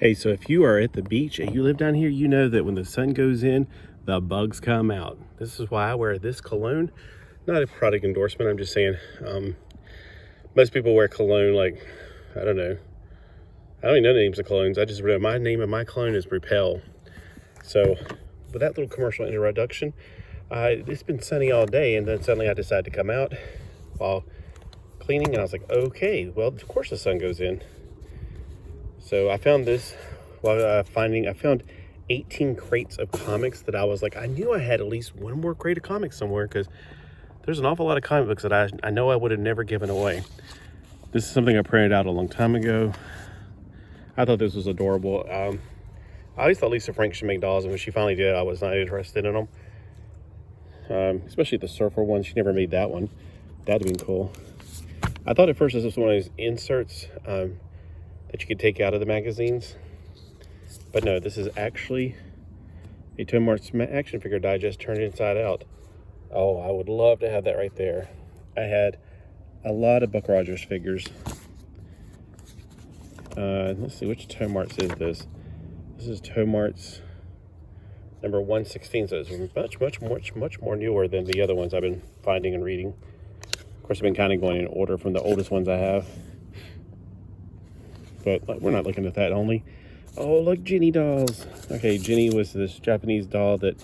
Hey, so if you are at the beach and you live down here, you know that when the sun goes in, the bugs come out. This is why I wear this cologne. Not a product endorsement, I'm just saying. Most people wear cologne like, I don't know. I don't even know the names of colognes. I just read my name of my cologne is Repel. So with that little commercial introduction, it's been sunny all day, and then suddenly I decided to come out while cleaning, and I was like, okay, well, of course the sun goes in. So I found this while I found 18 crates of comics that I was like, I knew I had at least one more crate of comics somewhere, because there's an awful lot of comic books that I know I would have never given away. This is something I printed out a long time ago. I thought this was adorable. I always thought Lisa Frank should make dolls, and when she finally did, I was not interested in them. Especially the surfer one. She never made that one. That'd have been cool. I thought at first this was one of those inserts that you could take out of the magazines. But no, this is actually a Tom Mart's action figure digest turned inside out. Oh, I would love to have that right there. I had a lot of Buck Rogers figures. Let's see, which Tom Mart's is this? This is Tom Mart's number 116, so it's much more newer than the other ones I've been finding and reading. Of course, I've been kind of going in order from the oldest ones I have. But we're not looking at that only. Oh, look, Jenny dolls. Okay, Jenny was this Japanese doll that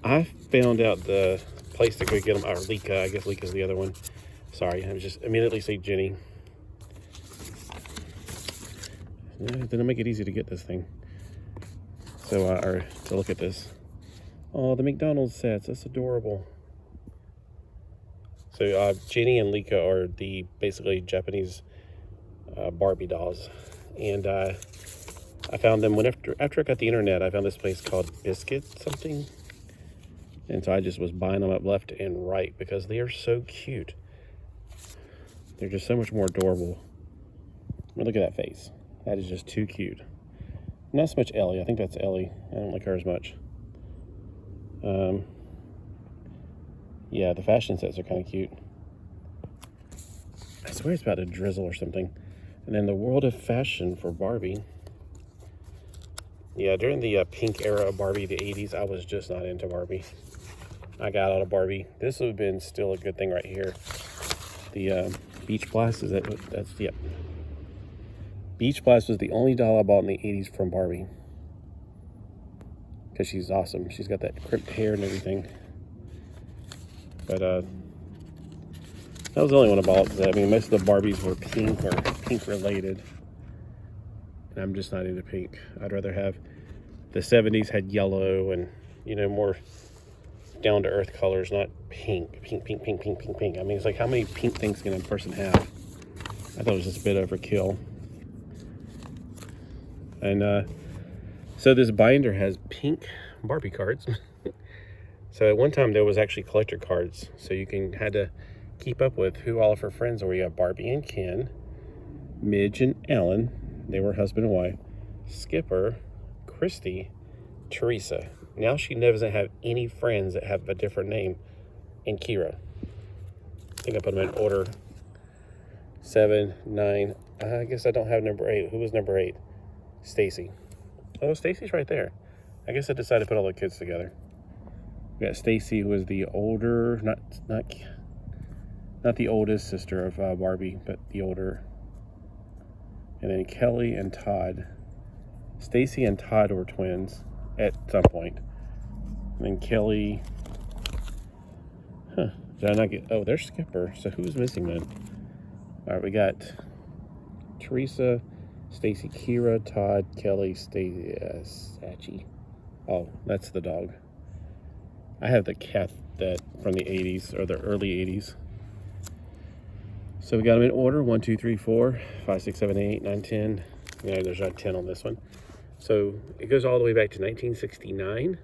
I found out the place to go get them. Or Lika, I guess Lika's the other one. Sorry, I just immediately say Jenny. Didn't make it easy to get this thing. So, or to look at this. Oh, the McDonald's sets. That's adorable. So, Jenny and Lika are the basically Japanese Barbie dolls. And I found them after I got the internet. I found this place called Biscuit something. And so I just was buying them up left and right because they are so cute. They're just so much more adorable. I mean, look at that face. That is just too cute. Not so much Ellie. I think that's Ellie. I don't like her as much. Yeah, the fashion sets are kind of cute. I swear it's about to drizzle or something. And then the world of fashion for Barbie. Yeah, during the pink era of Barbie, the 80s, I was just not into Barbie. I got out of Barbie. This would have been still a good thing right here. The Beach Blast, yep. Beach Blast was the only doll I bought in the 80s from Barbie. Because she's awesome. She's got that crimped hair and everything. But, that was the only one I bought. I mean, most of the Barbies were pink or pink related. And I'm just not into pink. I'd rather have the 70s had yellow and, you know, more down to earth colors, not pink. Pink. I mean, it's like, how many pink things can a person have? I thought it was just a bit overkill. And so this binder has pink Barbie cards. So at one time there was actually collector cards. So you had to keep up with who all of her friends were. You have Barbie and Ken, Midge and Ellen, they were husband and wife, Skipper, Christy, Teresa. Now she doesn't have any friends that have a different name, and Kira. I think I put them in order. 7, 9. I guess I don't have number 8. Who was number 8? Stacy. Oh, Stacy's right there. I guess I decided to put all the kids together. We got Stacy, who was the older, not the oldest sister of Barbie, but the older. And then Kelly and Todd. Stacy and Todd were twins at some point. And then Kelly. Did I not get? Oh, there's Skipper. So who's missing then? All right, we got Teresa, Stacy, Kira, Todd, Kelly, Stacy, Sachi. Oh, that's the dog. I have the cat that from the 80s or the early 80s. So we got them in order: 1, 2, 3, 4, 5, 6, 7, 8, 9, 10. Yeah, there's not 10 on this one. So it goes all the way back to 1969.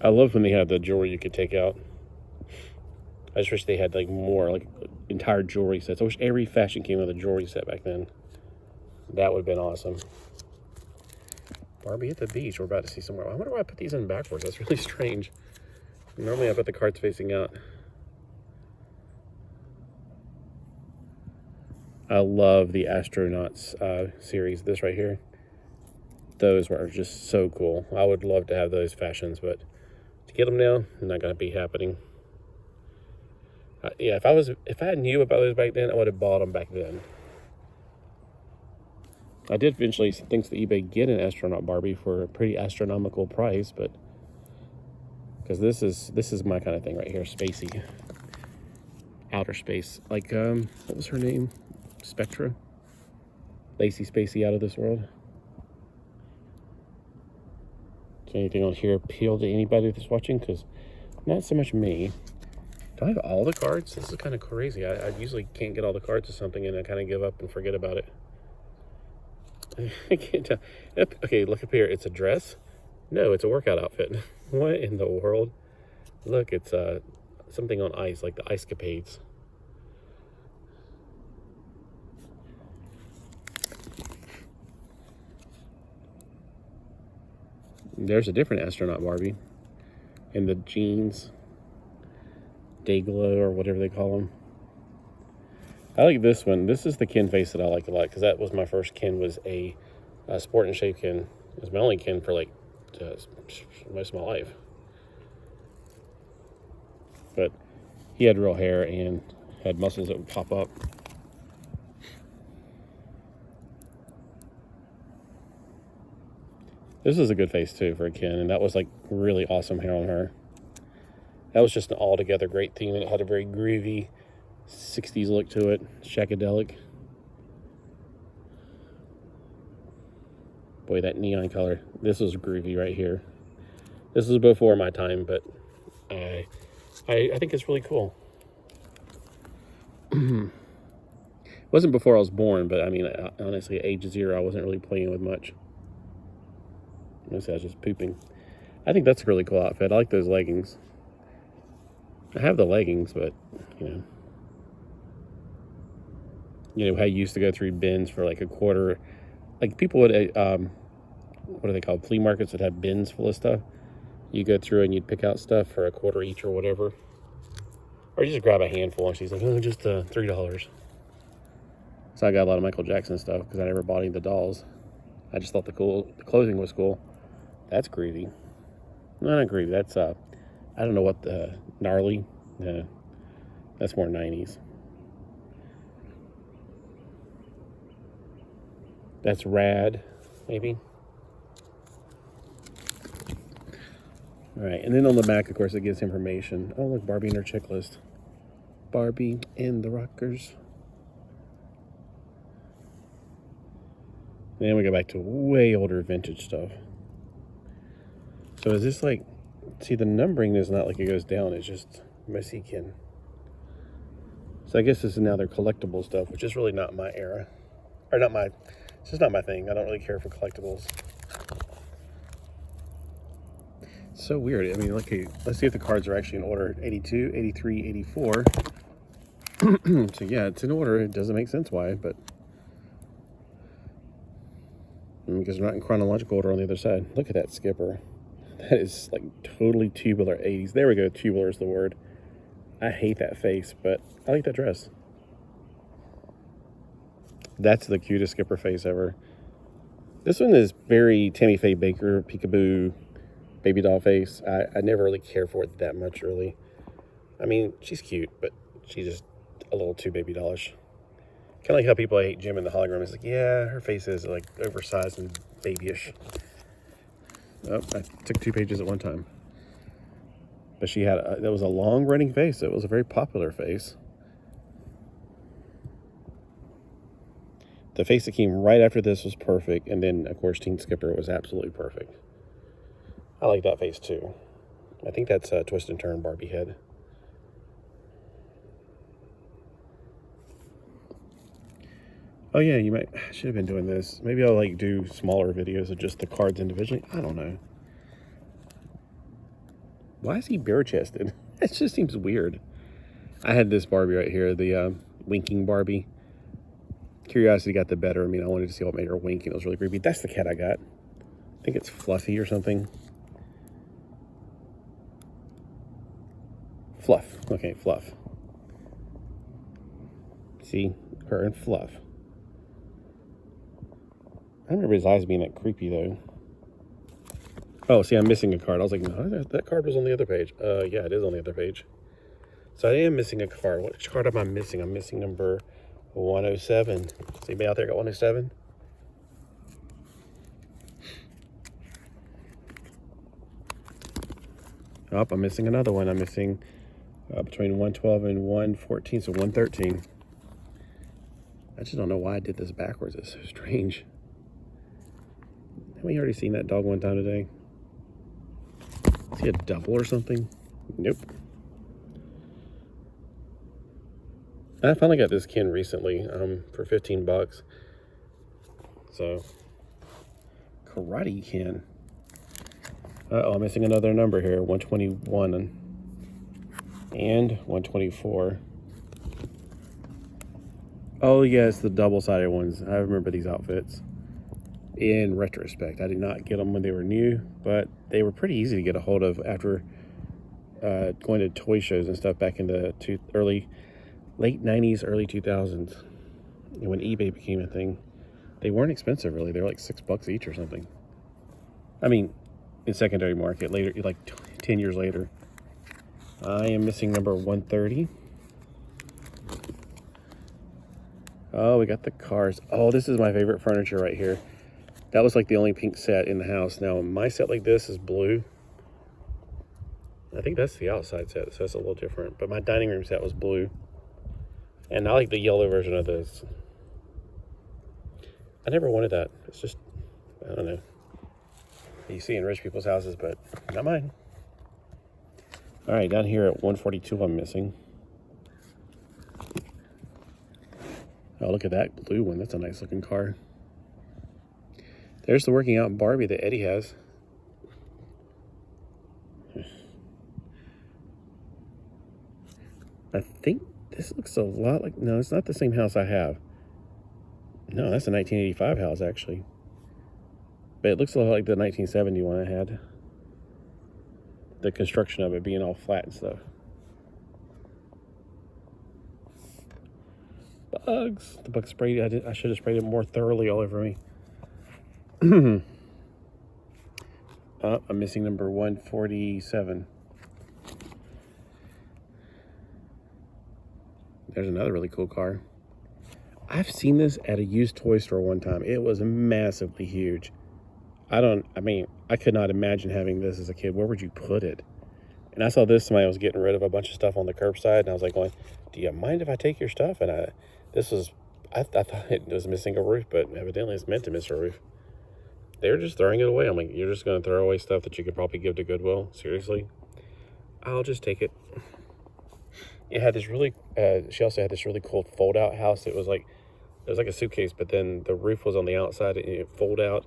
I love when they have the jewelry you could take out. I just wish they had like more, like entire jewelry sets. I wish every fashion came with a jewelry set back then. That would have been awesome. Barbie at the beach. We're about to see somewhere. I wonder why I put these in backwards. That's really strange. Normally I put the cards facing out. I love the astronauts series. This right here, those were just so cool. I would love to have those fashions, but to get them now, not gonna be happening. Yeah, if I knew about those back then, I would have bought them back then. I did eventually, thanks to eBay, get an astronaut Barbie for a pretty astronomical price, but because this is my kind of thing right here, spacey, outer space. Like what was her name? Spectra, Lacey Spacey, out of this world. Does anything on here appeal to anybody that's watching? Because not so much me. Do I have all the cards? This is kind of crazy. I usually can't get all the cards of something, and I kind of give up and forget about it. I can't tell. Okay, look up here. It's a dress? No, it's a workout outfit. What in the world? Look, it's something on ice, like the Ice Capades. There's a different astronaut Barbie. And the jeans. Dayglow, or whatever they call them. I like this one. This is the Ken face that I like a lot, because that was my first Ken, was a Sport and Shape Ken. It was my only Ken for like most of my life. But he had real hair and had muscles that would pop up. This is a good face too for a Ken, and that was like really awesome hair on her. That was just an altogether great theme, and it had a very groovy 60s look to it, shagadelic. Boy, that neon color. This was groovy right here. This was before my time, but I think it's really cool. It wasn't before I was born, but I mean, honestly, at age 0, I wasn't really playing with much. Mostly I was just pooping. I think that's a really cool outfit. I like those leggings. I have the leggings, but, you know how you used to go through bins for like a quarter. Like people would, what are they called? Flea markets would have bins full of stuff. You go through and you'd pick out stuff for a quarter each or whatever. Or you just grab a handful, and she's like, oh, just $3. So I got a lot of Michael Jackson stuff because I never bought any of the dolls. I just thought the clothing was cool. That's groovy. No, not groovy. That's, I don't know what the gnarly. No, that's more 90s. That's rad, maybe. All right, and then on the back, of course, it gives information. Oh, look, Barbie and her checklist. Barbie and the Rockers. And then we go back to way older vintage stuff. So is this like, see, the numbering is not like it goes down, it's just Mexican. So I guess this is now their collectible stuff, which is really not my era. Or not my, it's just not my thing. I don't really care for collectibles. It's so weird. I mean, okay, let's see if the cards are actually in order. 82, 83, 84. So yeah, it's in order. It doesn't make sense why, but because they're not in chronological order on the other side. Look at that skipper. That is like totally tubular 80s. There we go. Tubular is the word. I hate that face, but I like that dress. That's the cutest skipper face ever. This one is very Tammy Faye Baker, peekaboo, baby doll face. I never really cared for it that much, really. I mean, she's cute, but she's just a little too baby dollish. Kind of like how people hate Jim in the hologram. It's like, yeah, her face is like oversized and babyish. Oh, I took 2 pages at one time. But she had, that was a long running face. It was a very popular face. The face that came right after this was perfect. And then, of course, Teen Skipper was absolutely perfect. I like that face, too. I think that's a twist and turn Barbie head. Oh, yeah, I should have been doing this. Maybe I'll, like, do smaller videos of just the cards individually. I don't know. Why is he bare-chested? It just seems weird. I had this Barbie right here, the winking Barbie. Curiosity got the better of me. I wanted to see what made her wink, and it was really creepy. That's the cat I got. I think it's Fluffy or something. Fluff. Okay, Fluff. See? Fur and fluff. I remember his eyes being that creepy though. Oh, see, I'm missing a card. I was like, no, that card was on the other page. Yeah, it is on the other page. So I am missing a card. Which card am I missing? I'm missing number 107. Does anybody out there got 107? Oh, I'm missing another one. I'm missing between 112 and 114, so 113. I just don't know why I did this backwards. It's so strange. Have we already seen that dog one time today? Is he a double or something? Nope. I finally got this Ken recently for 15 bucks. So, Karate Ken. Uh-oh, I'm missing another number here. 121 and 124. Oh, yes, the double-sided ones. I remember these outfits. In retrospect, I did not get them when they were new, but they were pretty easy to get a hold of after going to toy shows and stuff back in the late 90s, early 2000s. And when eBay became a thing, they weren't expensive, really. They were like $6 each or something. I mean, in secondary market, later, like 10 years later. I am missing number 130. Oh, we got the cars. Oh, this is my favorite furniture right here. That was like the only pink set in the house. Now, my set like this is blue. I think that's the outside set, so that's a little different. But my dining room set was blue. And I like the yellow version of this. I never wanted that. It's just, I don't know. You see in rich people's houses, but not mine. All right, down here at 142, I'm missing. Oh, look at that blue one. That's a nice looking car. There's the working out Barbie that Eddie has. I think this looks a lot like, no, it's not the same house I have. No, that's a 1985 house, actually. But it looks a lot like the 1970 one I had. The construction of it being all flat and stuff. Bugs. The bug sprayed. I should have sprayed it more thoroughly all over me. I'm missing number 147. There's another really cool car. I've seen this at a used toy store one time. It was massively huge. I could not imagine having this as a kid. Where would you put it? And I saw this, somebody was getting rid of a bunch of stuff on the curbside, and I was like going, do you mind if I take your stuff? And I thought it was missing a roof, but evidently it's meant to miss a roof. They were just throwing it away. I'm like, you're just going to throw away stuff that you could probably give to Goodwill? Seriously? I'll just take it. It had this really, she also had this really cool fold-out house. It was like a suitcase, but then the roof was on the outside, and it folded out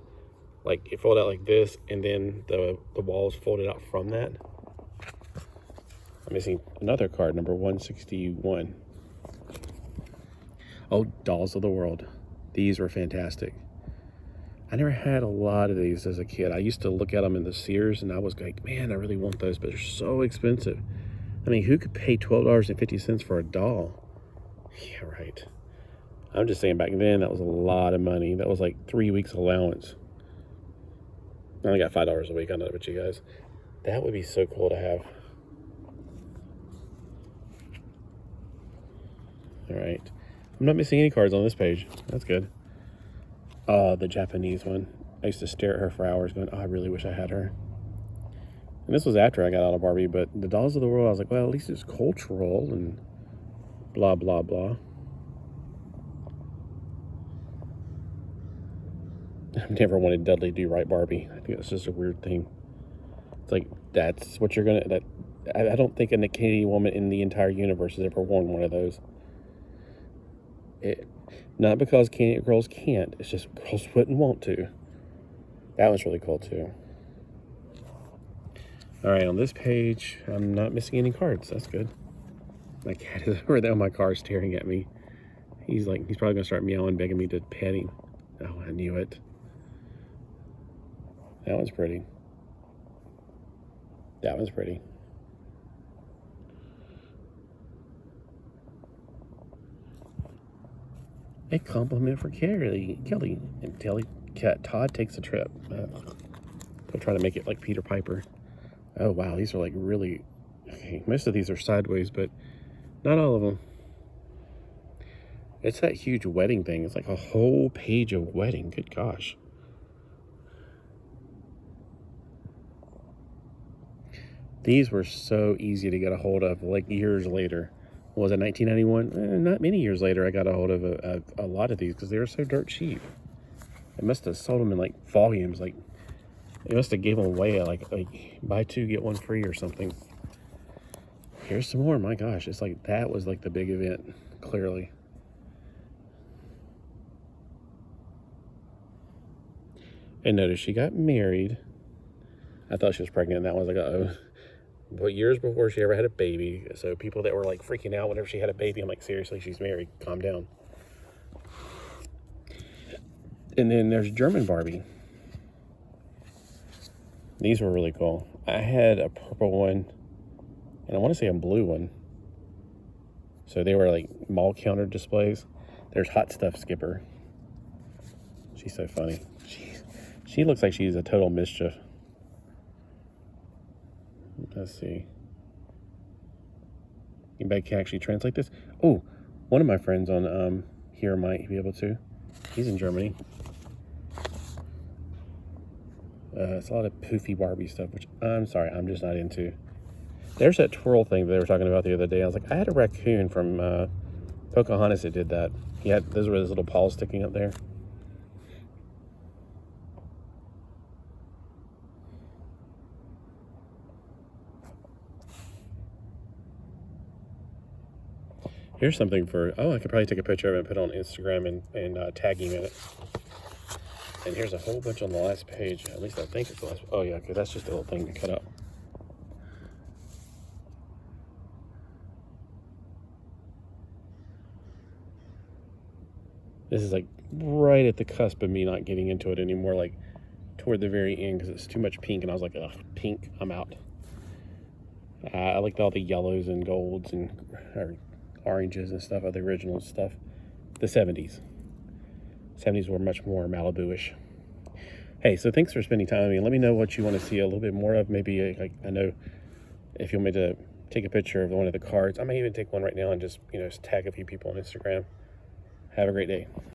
like this, and then the walls folded out from that. I'm missing another card, number 161. Oh, Dolls of the World. These were fantastic. I never had a lot of these as a kid. I used to look at them in the Sears, and I was like, man, I really want those, but they're so expensive. I mean, who could pay $12.50 for a doll? Yeah, right. I'm just saying back then, that was a lot of money. That was like 3 weeks allowance. I only got $5 a week. I don't know about you guys. That would be so cool to have. All right. I'm not missing any cards on this page. That's good. Oh, the Japanese one. I used to stare at her for hours going, oh, I really wish I had her. And this was after I got out of Barbie, but the Dolls of the World, I was like, well, at least it's cultural and blah, blah, blah. I've never wanted Dudley Do Right Barbie. I think that's just a weird thing. It's like, that's what you're going to... I don't think a Canadian woman in the entire universe has ever worn one of those. Not because Canadian girls can't. It's just girls wouldn't want to. That one's really cool, too. All right, on this page, I'm not missing any cards. That's good. My cat is over there on my car staring at me. He's probably going to start meowing, begging me to pet him. Oh, I knew it. That one's pretty. That one's pretty. A compliment for Kelly until Todd takes a trip. They'll try to make it like Peter Piper. Oh wow, these are like really, okay, most of these are sideways, but not all of them. It's that huge wedding thing. It's like a whole page of wedding. Good gosh. These were so easy to get a hold of, like years later. Was it 1991? Not many years later, I got a hold of a lot of these because they were so dirt cheap. It must have sold them in like volumes. Like it must have gave them away like buy two get one free or something. Here's some more. My gosh, it's like that was like the big event. Clearly. And notice she got married. I thought she was pregnant, and that was like, uh-oh. But years before she ever had a baby. So people that were like freaking out whenever she had a baby, I'm like, seriously, she's married. Calm down. And then there's German Barbie. These were really cool. I had a purple one, and I want to say a blue one. So they were like mall counter displays. There's Hot Stuff Skipper. She's so funny. She looks like she's a total mischief. Let's see. Anybody can actually translate this? Oh, one of my friends on here might be able to. He's in Germany. It's a lot of poofy Barbie stuff, which I'm sorry, I'm just not into. There's that twirl thing that they were talking about the other day. I was like, I had a raccoon from Pocahontas that did that. He had, those were his little paws sticking up there. Here's something for, oh, I could probably take a picture of it and put it on Instagram and tag him in it. And here's a whole bunch on the last page. At least I think it's the last. Oh yeah, okay, that's just a little thing to cut out. This is like right at the cusp of me not getting into it anymore, like toward the very end, because it's too much pink, and I was like, ugh, pink, I'm out. I liked all the yellows and golds and oranges and stuff of the original stuff. The 70s. 70s were much more Malibu-ish. Hey, so thanks for spending time with me. Let me know what you want to see a little bit more of. Maybe, like, I know if you want me to take a picture of one of the cards. I may even take one right now and just, tag a few people on Instagram. Have a great day.